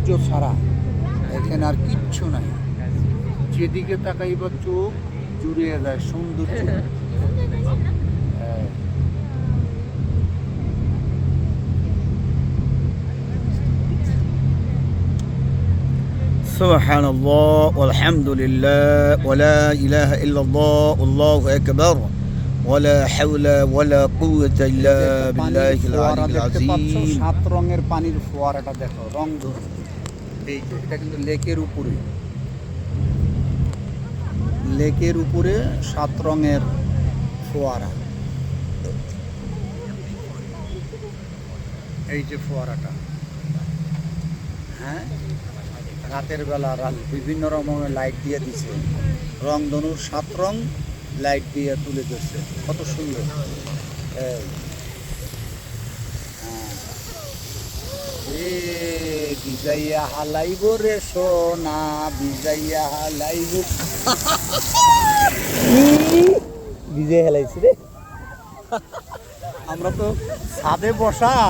সৌন্দর্য ছাড়া এখানে আর কিচ্ছু নাই। যেদিকে তাকাইবার চোখ জুড়িয়ে যায় সৌন্দর্য। سبحان الله والحمد لله ولا إله إلا الله والله أكبر ولا حول ولا قوة إلا بالله العلي العظيم। 7 রঙের পানির ফোয়ারাটা দেখো, রং ধরুন। এই যে এটা কিন্তু লেকের উপরে, লেকের উপরে 7 রঙের ফোয়ারা। এই যে ফোয়ারাটা, হ্যাঁ, রাতের বেলা বিভিন্ন রকমের লাইট দিয়ে দিছে, রংধনুর 7 রং লাইট দিয়ে তুলে ধরছে, কত সুন্দর। বিজাইয়া হালাইব রে সোনা, বিজাইয়া হালাইব, বিজয় হেলাইছি রে। আমরা তো ছাদে বসা